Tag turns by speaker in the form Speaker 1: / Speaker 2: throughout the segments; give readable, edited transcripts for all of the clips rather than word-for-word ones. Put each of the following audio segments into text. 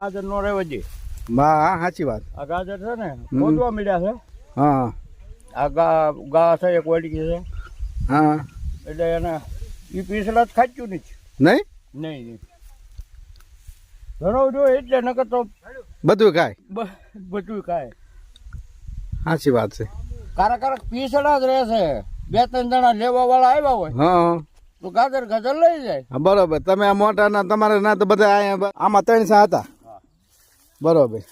Speaker 1: ગાજર નો રેવજી
Speaker 2: હા સાચી વાત.
Speaker 1: આ ગાજર છે ને ખોદવા મળ્યા છે.
Speaker 2: હા
Speaker 1: આ ગા છે એક વાડી છે.
Speaker 2: હા
Speaker 1: એટલે એને એ પીસલા જ ખાચ્યું નહીં.
Speaker 2: નહીં
Speaker 1: નહીં ધરાવ જો એટલે નકર તો
Speaker 2: બધું ખાય.
Speaker 1: બધું ખાય.
Speaker 2: સાચી વાત છે.
Speaker 1: કારક પીસડા જ રહેશે. 2-3 જણા લેવા વાળા આવ્યા હોય
Speaker 2: હા
Speaker 1: તો ગાજર લઈ જાય.
Speaker 2: બરોબર. તમે આ મોટા ના તમારે ના તો બધા અહીંયા આમાં 300 હતા. બરોબર.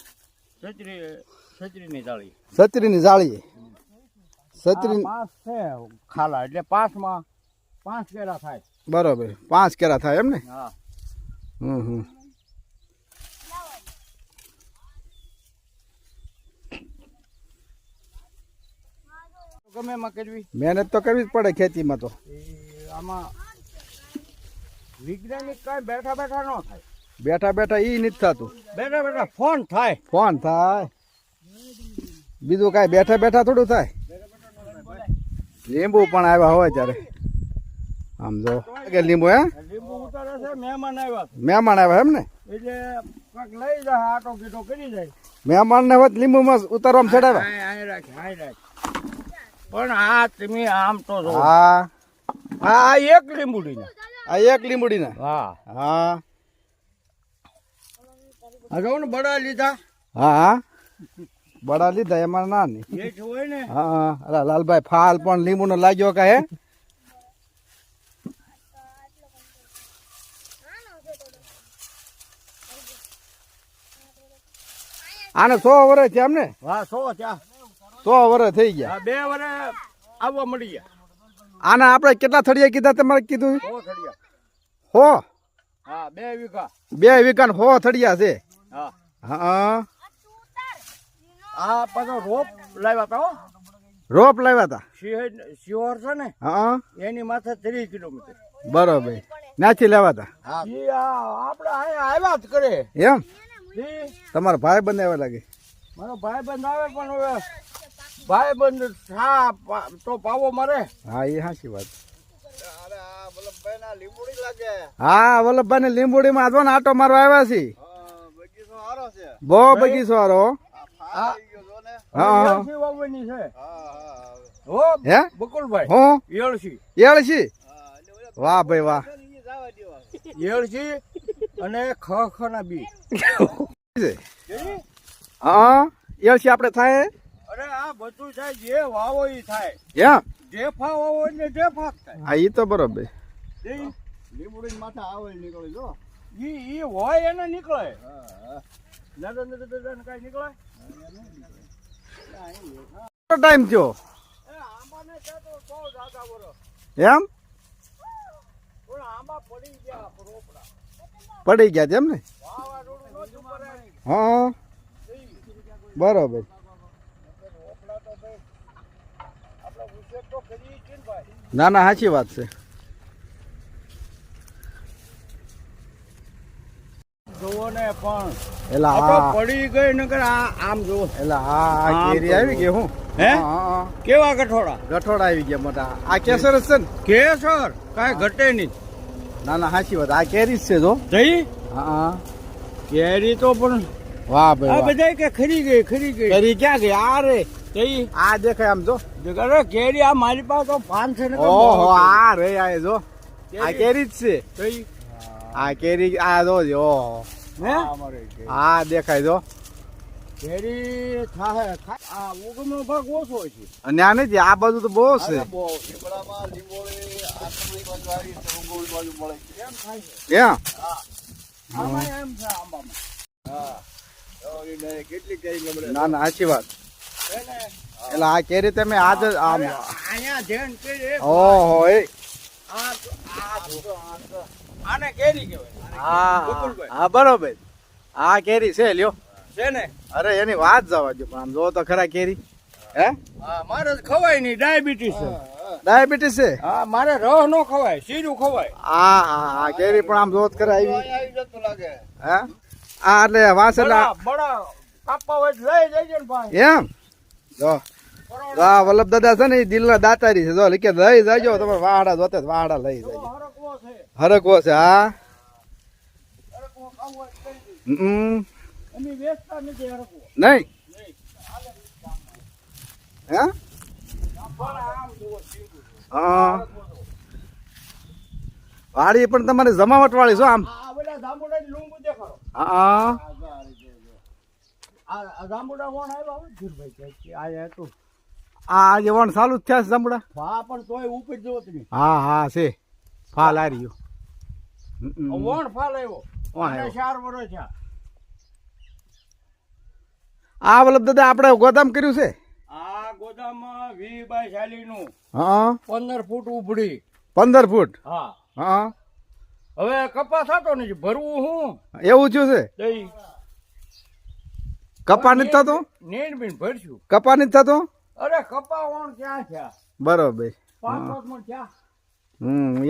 Speaker 1: છત્રીની જાળી.
Speaker 2: છત્રીની જાળી. છત્રી
Speaker 1: 5 છે ખાલા એટલે 5માં 5 કેરા થાય.
Speaker 2: બરોબર. 5 કેરા થાય એમ ને.
Speaker 1: હા. ગમે એમાં કરવી.
Speaker 2: મહેનત તો કરવી જ પડે ખેતીમાં તો.
Speaker 1: આમાં વૈજ્ઞાનિક કઈ બેઠા બેઠા ન થાય.
Speaker 2: બેઠા બેઠા ઈ નથી થતું.
Speaker 1: બેઠા બેઠા ફોન થાય.
Speaker 2: ફોન થાય. બીજું કાંઈ બેઠા બેઠા થોડું થાય. લીંબુ પણ આવ્યા હોય ત્યારે આમ જો કે લીંબુ હે
Speaker 1: લીંબુ ઉતારે છે. મહેમાન આવ્યા.
Speaker 2: મહેમાન આવ્યા એમ ને.
Speaker 1: એટલે કાંક લઈ જાય આટો કીટો કરી જાય.
Speaker 2: મહેમાન ને હોત લીંબુમાં ઉતારવામાં ચડાવ્યા.
Speaker 1: હાય રાખ. પણ આ તમે આમ તો જો.
Speaker 2: હા
Speaker 1: આ એક લીંબુડી ને.
Speaker 2: આ એક લીંબુડી ને.
Speaker 1: હા
Speaker 2: હા
Speaker 1: આ જો ને બડા લીધા.
Speaker 2: હા બડા લીધા એમાં ના નહીં.
Speaker 1: એ જ હોય ને.
Speaker 2: હા અરે લાલભાઈ ફાલ પણ લીંબુ નો લાગ્યો કે હે. આને 100 વર્ષ છે એમ ને.
Speaker 1: હા 100 ત્યાં
Speaker 2: 100 વર્ષ થઈ ગયા.
Speaker 1: 2 વર્ષ આવવા મળી ગયા.
Speaker 2: આના આપણે કેટલા થડિયા કીધા તમારે કીધું?
Speaker 1: 100 થડિયા.
Speaker 2: 100.
Speaker 1: હા 2 વીઘા.
Speaker 2: 2 વીઘા 100 થડિયા છે.
Speaker 1: હા
Speaker 2: હા
Speaker 1: આ પાછો રોપ લાવ્યા તા.
Speaker 2: રોપ લાવ્યા હતા.
Speaker 1: શિહોર છે ને.
Speaker 2: હા
Speaker 1: એની માથે 30 કિલોમીટર.
Speaker 2: બરોબર. ત્યાંથી લેવા હતા.
Speaker 1: આપણે અહીંયા આવ્યા જ કરે
Speaker 2: એમ.
Speaker 1: ઈ
Speaker 2: તમારા ભાઈ બંધ આવ્યા લાગે.
Speaker 1: મારો ભાઈબંધ આવે પણ હવે ભાઈબંધ તો પાવો મરે.
Speaker 2: હા એ સાચી વાત. હા વલ્લભભાઈ ને લીંબુડી માં આદવાનો આટો મારવા આવ્યા છે. બહુ બગીચો હારો. હા
Speaker 1: વાવવાની છે.
Speaker 2: હે
Speaker 1: બકુલભાઈ.
Speaker 2: હું
Speaker 1: એળસી.
Speaker 2: એળસી. વાહ ભાઈ વાહ.
Speaker 1: એળસી અને ખ ના બી.
Speaker 2: હા એળસી આપણે થાય.
Speaker 1: અરે આ બધું થાય જે વાવો ઈ થાય.
Speaker 2: એમ
Speaker 1: જેફા વાવો એટલે જેફા થાય.
Speaker 2: હા ઈ તો બરોબર.
Speaker 1: લીંબુડી માથે આવે નીકળે જો. ઈ હોય એને નીકળે. કઈ નીકળે.
Speaker 2: ટાઈમ થયો
Speaker 1: આંબાને તો બહુ જાગા વરો.
Speaker 2: એમ
Speaker 1: પણ આંબા પડી ગયા રોપડા.
Speaker 2: પડી ગયા તેમ ને.
Speaker 1: વાવાઝોડું નહોતું ભરાયું.
Speaker 2: હા બરોબર.
Speaker 1: રોપડા તો ભાઈ આપણે ઉછેર તો કરીએ છીએ ને ભાઈ.
Speaker 2: ના ના સાચી વાત છે.
Speaker 1: જુઓ ને પણ
Speaker 2: એલા
Speaker 1: આ તો
Speaker 2: હા
Speaker 1: પડી ગઈ નકર આમ જુઓ.
Speaker 2: એલા હા કેરી આવી ગઈ. હું
Speaker 1: હે?
Speaker 2: હા
Speaker 1: કેવા ગઠોડા.
Speaker 2: ગઠોડા આવી ગયા મોટા. આ કેસર જ છે ને.
Speaker 1: કેસર કાંઈ ઘટે નહીં.
Speaker 2: ના ના સાચી વાત. આ કેરી જ છે જો.
Speaker 1: જઈ
Speaker 2: હા
Speaker 1: કેરી તો પણ
Speaker 2: વાહ
Speaker 1: આ
Speaker 2: ભાઈ વાહ.
Speaker 1: બધા કે ખરી ગઈ.
Speaker 2: કેરી ક્યાં ગઈ? આ રે
Speaker 1: જઈ
Speaker 2: આ દેખાય આમ જો.
Speaker 1: અરે કેરી આ મારી પાસે તો 5 છે ને.
Speaker 2: ઓહો આ રે આ જો. આ કેરી જ છે.
Speaker 1: જઈ
Speaker 2: આ કેરી આ જો ઓહો.
Speaker 1: હે
Speaker 2: આ દેખાય જો.
Speaker 1: કેરી થાહે. આ ઉગમનો ભાગ ઓછો છે.
Speaker 2: અને આ નથી. આ બધું તો બહુ છે.
Speaker 1: બહુ લીમડામાં લીંબોળી આટલી બાજુ આવી છે. ઉગમની બાજુ મળે એમ થાય છે.
Speaker 2: એમ
Speaker 1: આમાં એમ છે આંબામાં. હા કેટલી કેરી લમડે.
Speaker 2: ના ના સાચી વાત.
Speaker 1: છે ને
Speaker 2: એટલે આ કેરી તમે આજ જ આમ
Speaker 1: અહીંયા જેન કેરી
Speaker 2: ઓહો એ
Speaker 1: આને કેરી કહેવાય.
Speaker 2: હા
Speaker 1: બકુલભાઈ.
Speaker 2: હા બરોબર. આ કેરી છે લ્યો.
Speaker 1: છે ને.
Speaker 2: અરે એની વાત જવા દો પણ આમ જો તો ખરા કેરી. હે
Speaker 1: હા મારે ખવાય નહીં. ડાયાબિટીસ છે.
Speaker 2: ડાયાબિટીસ છે.
Speaker 1: હા મારે રહ નો ખવાય. સીરું ખવાય.
Speaker 2: હા હા આ કેરી પણ આમ જોત ખરા આવી.
Speaker 1: આવી જતું લાગે.
Speaker 2: હે આ એટલે વાસ એટલે
Speaker 1: બડા કાપવા હોય લઈ જઈએ ને ભાઈ.
Speaker 2: એમ જો આ વલ્લભ દાદા છે ને એ દિલના દાતારી છે. જો લીકે લઈ જાજો તમારે વાહડા જોતે વાહડા લઈ જાજો.
Speaker 1: હરકવો છે.
Speaker 2: હરકવો છે. હા
Speaker 1: હરકવો ખાવું હોય તો કરી દઈએ. અમે વેચતા નથી હરખું.
Speaker 2: નહીં હે
Speaker 1: ફળ આમ જુઓ, સીધું.
Speaker 2: હા વાડી પણ તમારી જમાવટ વાળી છો આમ
Speaker 1: આ બધા જાંબુડાની લૂંબુ દેખાડો.
Speaker 2: હા
Speaker 1: આ જાંબુડા કોણ આવ્યા હો? ધીરભાઈ કે આયા હતું.
Speaker 2: આ જે વણ ચાલુ જ થયા છે જાંબુડા
Speaker 1: હા પણ તોય ઉપર જુઓ તમે.
Speaker 2: હા હા છે ફાલ આ રહ્યું
Speaker 1: વણ ફાલ આવ્યો.
Speaker 2: વણ
Speaker 1: અને
Speaker 2: આવ્યો.
Speaker 1: 4 વર્ષ થયા.
Speaker 2: આ વલ્લભ દાદા આપણે ગોદામ કર્યું છે
Speaker 1: આ ગોદામ 20 બાય 40 નું
Speaker 2: હા
Speaker 1: 15 ફૂટ ઉભડી.
Speaker 2: 15 ફૂટ
Speaker 1: હા
Speaker 2: હા
Speaker 1: હવે કપાસ થતો નથી, ભરવું હું
Speaker 2: એવું થયું છે
Speaker 1: દઈ
Speaker 2: કપા નથી થતો
Speaker 1: નેણ બીન ભરશું.
Speaker 2: કપા નથી થતો
Speaker 1: અરે કપા વણ ક્યાં થયા?
Speaker 2: બરોબર
Speaker 1: 5 મણ થયા.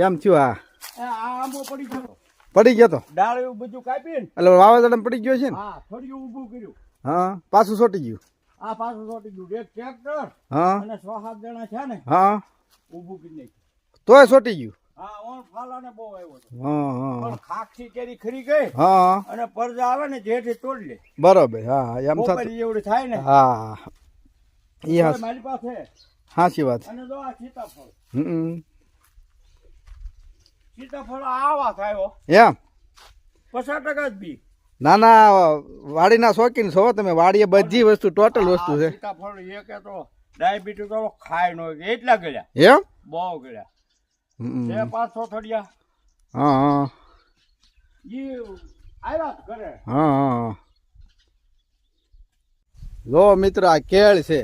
Speaker 2: એમ થયું હા
Speaker 1: આ આંબો પડી ગયો,
Speaker 2: પડી ગયો તો
Speaker 1: ડાળ એવું બધું કાપીને
Speaker 2: એટલે વાવાઝોડામાં પડી ગયો છે ને
Speaker 1: હા થોડું ઊભું કર્યું.
Speaker 2: હા પાછું સોટી ગયું
Speaker 1: આ પાછું ચોટી ગયું. એક ટ્રેક્ટર
Speaker 2: હા
Speaker 1: અને 6-7 જણા છે ને
Speaker 2: હા
Speaker 1: ઊભું કરી નાખ્યું.
Speaker 2: તોય સોટી ગયું
Speaker 1: હા ઓણ ફાલાને બહુ આવ્યો હતો.
Speaker 2: હા હા
Speaker 1: પણ ખાખી કેરી ખરી ગઈ
Speaker 2: હા
Speaker 1: અને પરજા આવે ને જેઠે તોડી લે.
Speaker 2: બરોબર હા એમ થતું
Speaker 1: પોપડી જેવડી થાય ને.
Speaker 2: હા એ
Speaker 1: તોય
Speaker 2: હા
Speaker 1: મારી પાસે
Speaker 2: સાચી વાત
Speaker 1: અને જો આ સીતાફળ.
Speaker 2: હમ
Speaker 1: સીતાફળ આવા થાય
Speaker 2: એમ
Speaker 1: 50% જ બી.
Speaker 2: ના ના વાડીના શોખીન છો તમે વાડીએ બધી વસ્તુ ટોટલ વસ્તુ છે
Speaker 1: સીતાફળ એક તો ડાયાબિટીસ તો ખાય ન હોય એટલા ગળ્યા,
Speaker 2: એમ
Speaker 1: બહુ ગળ્યા
Speaker 2: હમ.
Speaker 1: છે. 500 થડિયા
Speaker 2: હા હા
Speaker 1: ઈ આવ્યા જ ઘરે.
Speaker 2: હા હા જો મિત્ર આ કેળ છે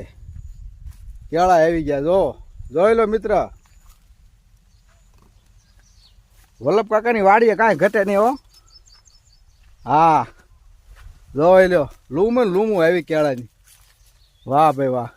Speaker 2: કેળા આવી ગયા જો જોઈ લો મિત્ર વલ્લભ કાકાની વાડીએ કાંઈ ઘટે નહીં હો હા જોઈ લો લૂમ લૂમું આવી કેળાની વાહ ભાઈ વાહ